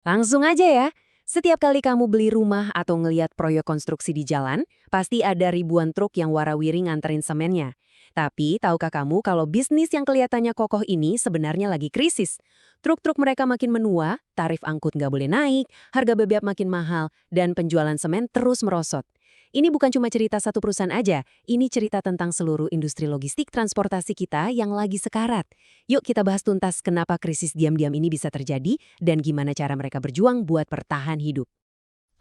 Langsung aja ya. Setiap kali kamu beli rumah atau ngeliat proyek konstruksi di jalan, pasti ada ribuan truk yang warawiri nganterin semennya. Tapi, tahukah kamu kalau bisnis yang kelihatannya kokoh ini sebenarnya lagi krisis? Truk-truk mereka makin menua, tarif angkut nggak boleh naik, harga BBM makin mahal, dan penjualan semen terus merosot. Ini bukan cuma cerita satu perusahaan aja, ini cerita tentang seluruh industri logistik transportasi kita yang lagi sekarat. Yuk kita bahas tuntas kenapa krisis diam-diam ini bisa terjadi dan gimana cara mereka berjuang buat bertahan hidup.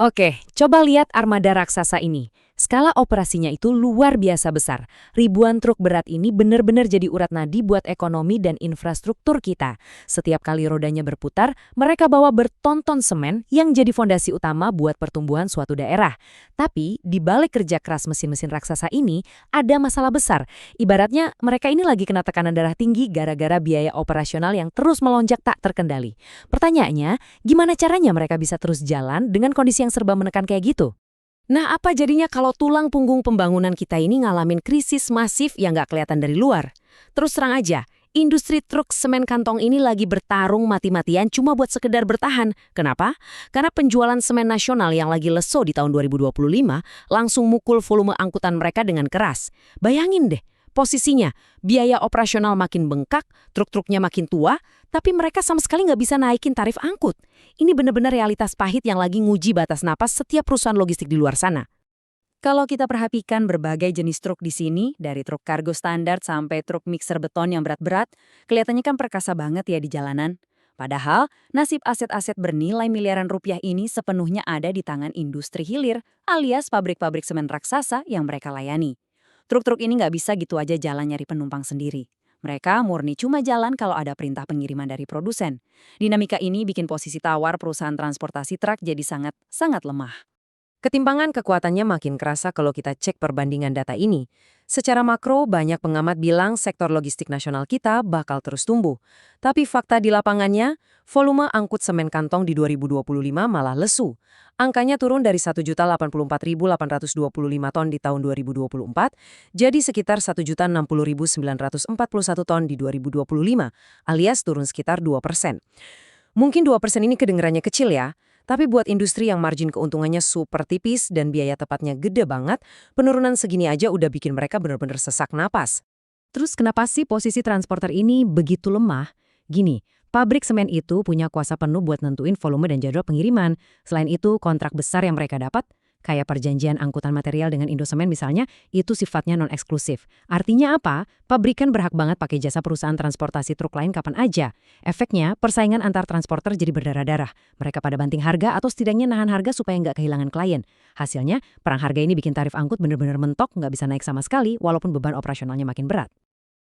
Oke, coba lihat armada raksasa ini. Skala operasinya itu luar biasa besar. Ribuan truk berat ini benar-benar jadi urat nadi buat ekonomi dan infrastruktur kita. Setiap kali rodanya berputar, mereka bawa bertonton semen yang jadi fondasi utama buat pertumbuhan suatu daerah. Tapi, di balik kerja keras mesin-mesin raksasa ini, ada masalah besar. Ibaratnya, mereka ini lagi kena tekanan darah tinggi gara-gara biaya operasional yang terus melonjak tak terkendali. Pertanyaannya, gimana caranya mereka bisa terus jalan dengan kondisi yang serba menekan kayak gitu? Nah, apa jadinya kalau tulang punggung pembangunan kita ini ngalamin krisis masif yang nggak kelihatan dari luar? Terus terang aja, industri truk semen kantong ini lagi bertarung mati-matian cuma buat sekedar bertahan. Kenapa? Karena penjualan semen nasional yang lagi leso di tahun 2025 langsung mukul volume angkutan mereka dengan keras. Bayangin deh, posisinya, biaya operasional makin bengkak, truk-truknya makin tua, tapi mereka sama sekali nggak bisa naikin tarif angkut. Ini benar-benar realitas pahit yang lagi nguji batas napas setiap perusahaan logistik di luar sana. Kalau kita perhatikan berbagai jenis truk di sini, dari truk kargo standar sampai truk mixer beton yang berat-berat, kelihatannya kan perkasa banget ya di jalanan. Padahal, nasib aset-aset bernilai miliaran rupiah ini sepenuhnya ada di tangan industri hilir, alias pabrik-pabrik semen raksasa yang mereka layani. Truk-truk ini nggak bisa gitu aja jalan nyari penumpang sendiri. Mereka murni cuma jalan kalau ada perintah pengiriman dari produsen. Dinamika ini bikin posisi tawar perusahaan transportasi truk jadi sangat lemah. Ketimpangan kekuatannya makin kerasa kalau kita cek perbandingan data ini. Secara makro, banyak pengamat bilang sektor logistik nasional kita bakal terus tumbuh. Tapi fakta di lapangannya, volume angkut semen kantong di 2025 malah lesu. Angkanya turun dari 1.084.825 ton di tahun 2024 jadi sekitar 1.060.941 ton di 2025, alias turun sekitar 2%. Mungkin 2% ini kedengarannya kecil ya, tapi buat industri yang margin keuntungannya super tipis dan biaya tepatnya gede banget, penurunan segini aja udah bikin mereka benar-benar sesak napas. Terus kenapa sih posisi transporter ini begitu lemah? Gini, pabrik semen itu punya kuasa penuh buat nentuin volume dan jadwal pengiriman. Selain itu, kontrak besar yang mereka dapat, kayak perjanjian angkutan material dengan Indosemen misalnya, itu sifatnya non-eksklusif. Artinya apa? Pabrikan berhak banget pakai jasa perusahaan transportasi truk lain kapan aja. Efeknya, persaingan antar transporter jadi berdarah-darah. Mereka pada banting harga atau setidaknya nahan harga supaya nggak kehilangan klien. Hasilnya, perang harga ini bikin tarif angkut bener-bener mentok, nggak bisa naik sama sekali, walaupun beban operasionalnya makin berat.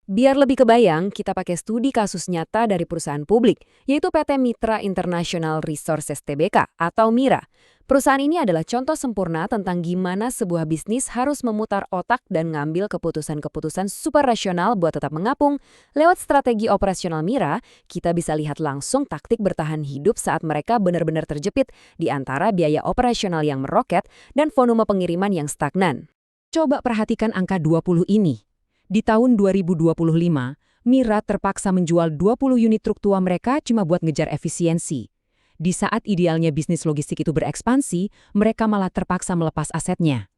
Biar lebih kebayang, kita pakai studi kasus nyata dari perusahaan publik, yaitu PT Mitra International Resources Tbk atau MIRA. Perusahaan ini adalah contoh sempurna tentang gimana sebuah bisnis harus memutar otak dan ngambil keputusan-keputusan super rasional buat tetap mengapung. Lewat strategi operasional MIRA, kita bisa lihat langsung taktik bertahan hidup saat mereka benar-benar terjepit di antara biaya operasional yang meroket dan volume pengiriman yang stagnan. Coba perhatikan angka 20 ini. Di tahun 2025, Mira terpaksa menjual 20 unit truk tua mereka cuma buat ngejar efisiensi. Di saat idealnya bisnis logistik itu berekspansi, mereka malah terpaksa melepas asetnya.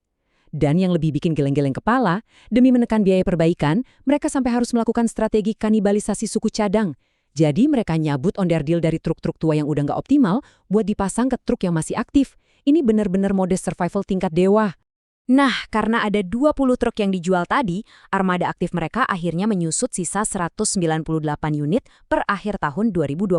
Dan yang lebih bikin geleng-geleng kepala, demi menekan biaya perbaikan, mereka sampai harus melakukan strategi kanibalisasi suku cadang. Jadi mereka nyabut onderdil dari truk-truk tua yang udah nggak optimal buat dipasang ke truk yang masih aktif. Ini benar-benar mode survival tingkat dewa. Nah, karena ada 20 truk yang dijual tadi, armada aktif mereka akhirnya menyusut sisa 198 unit per akhir tahun 2025.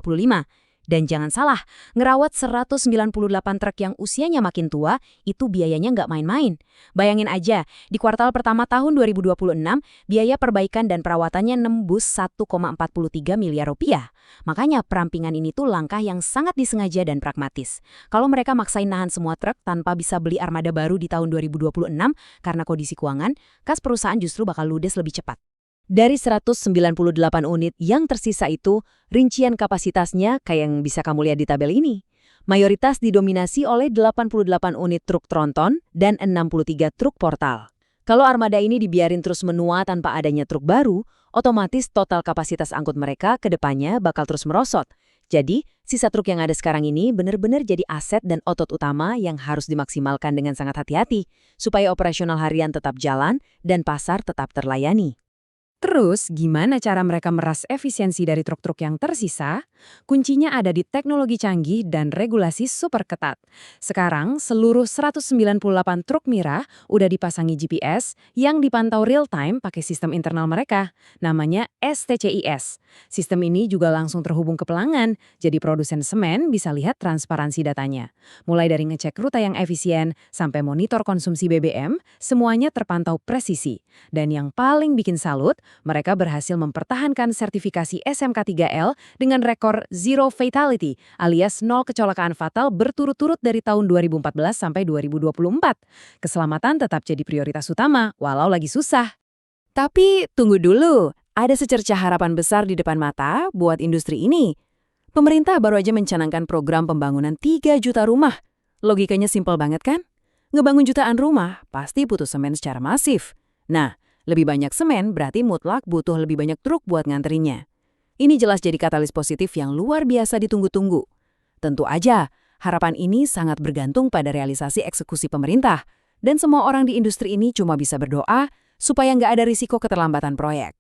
Dan jangan salah, ngerawat 198 truk yang usianya makin tua, itu biayanya nggak main-main. Bayangin aja, di kuartal pertama tahun 2026, biaya perbaikan dan perawatannya nembus 1,43 miliar rupiah. Makanya perampingan ini tuh langkah yang sangat disengaja dan pragmatis. Kalau mereka maksain nahan semua truk tanpa bisa beli armada baru di tahun 2026 karena kondisi keuangan, kas perusahaan justru bakal ludes lebih cepat. Dari 198 unit yang tersisa itu, rincian kapasitasnya kayak yang bisa kamu lihat di tabel ini. Mayoritas didominasi oleh 88 unit truk tronton dan 63 truk portal. Kalau armada ini dibiarin terus menua tanpa adanya truk baru, otomatis total kapasitas angkut mereka ke depannya bakal terus merosot. Jadi, sisa truk yang ada sekarang ini benar-benar jadi aset dan otot utama yang harus dimaksimalkan dengan sangat hati-hati, supaya operasional harian tetap jalan dan pasar tetap terlayani. Terus, gimana cara mereka meras efisiensi dari truk-truk yang tersisa? Kuncinya ada di teknologi canggih dan regulasi super ketat. Sekarang, seluruh 198 truk Mira udah dipasangi GPS yang dipantau real-time pakai sistem internal mereka, namanya STCIS. Sistem ini juga langsung terhubung ke pelanggan, jadi produsen semen bisa lihat transparansi datanya. Mulai dari ngecek rute yang efisien sampai monitor konsumsi BBM, semuanya terpantau presisi. Dan yang paling bikin salut, mereka berhasil mempertahankan sertifikasi SMK3L dengan rekor Zero Fatality alias nol kecelakaan fatal berturut-turut dari tahun 2014 sampai 2024. Keselamatan tetap jadi prioritas utama, walau lagi susah. Tapi tunggu dulu, ada secercah harapan besar di depan mata buat industri ini. Pemerintah baru aja mencanangkan program pembangunan 3 juta rumah. Logikanya simpel banget kan? Ngebangun jutaan rumah pasti butuh semen secara masif. Nah, lebih banyak semen berarti mutlak butuh lebih banyak truk buat nganterinnya. Ini jelas jadi katalis positif yang luar biasa ditunggu-tunggu. Tentu aja, harapan ini sangat bergantung pada realisasi eksekusi pemerintah. Dan semua orang di industri ini cuma bisa berdoa supaya nggak ada risiko keterlambatan proyek.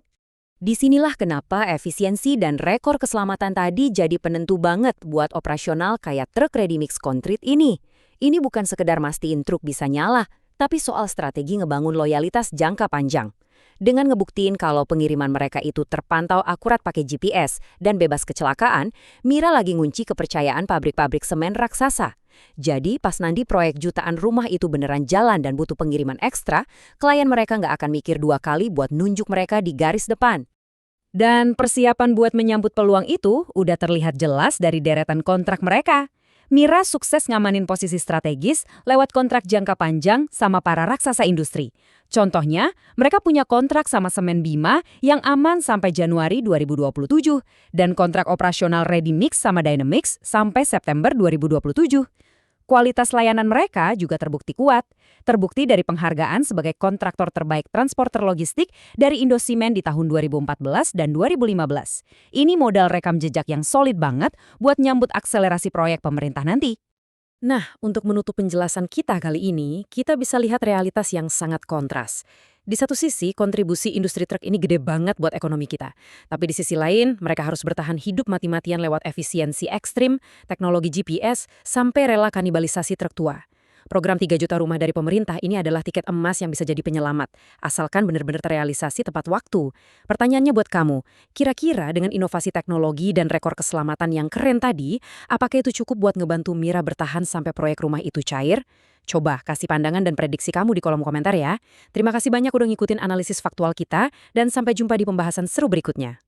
Disinilah kenapa efisiensi dan rekor keselamatan tadi jadi penentu banget buat operasional kayak truk ready mix concrete ini. Ini bukan sekedar mastiin truk bisa nyala, tapi soal strategi ngebangun loyalitas jangka panjang. Dengan ngebuktiin kalau pengiriman mereka itu terpantau akurat pakai GPS dan bebas kecelakaan, Mira lagi ngunci kepercayaan pabrik-pabrik semen raksasa. Jadi pas nanti proyek jutaan rumah itu beneran jalan dan butuh pengiriman ekstra, klien mereka nggak akan mikir 2 kali buat nunjuk mereka di garis depan. Dan persiapan buat menyambut peluang itu udah terlihat jelas dari deretan kontrak mereka. Mira sukses ngamanin posisi strategis lewat kontrak jangka panjang sama para raksasa industri. Contohnya, mereka punya kontrak sama Semen Bima yang aman sampai Januari 2027 dan kontrak operasional Ready Mix sama Dynamix sampai September 2027. Kualitas layanan mereka juga terbukti kuat. Terbukti dari penghargaan sebagai kontraktor terbaik transporter logistik dari Indosimen di tahun 2014 dan 2015. Ini modal rekam jejak yang solid banget buat nyambut akselerasi proyek pemerintah nanti. Nah, untuk menutup penjelasan kita kali ini, kita bisa lihat realitas yang sangat kontras. Di satu sisi, kontribusi industri truk ini gede banget buat ekonomi kita. Tapi di sisi lain, mereka harus bertahan hidup mati-matian lewat efisiensi ekstrim, teknologi GPS, sampai rela kanibalisasi truk tua. Program 3 juta rumah dari pemerintah ini adalah tiket emas yang bisa jadi penyelamat, asalkan benar-benar terrealisasi tepat waktu. Pertanyaannya buat kamu, kira-kira dengan inovasi teknologi dan rekor keselamatan yang keren tadi, apakah itu cukup buat ngebantu Mira bertahan sampai proyek rumah itu cair? Coba kasih pandangan dan prediksi kamu di kolom komentar ya. Terima kasih banyak udah ngikutin analisis faktual kita, dan sampai jumpa di pembahasan seru berikutnya.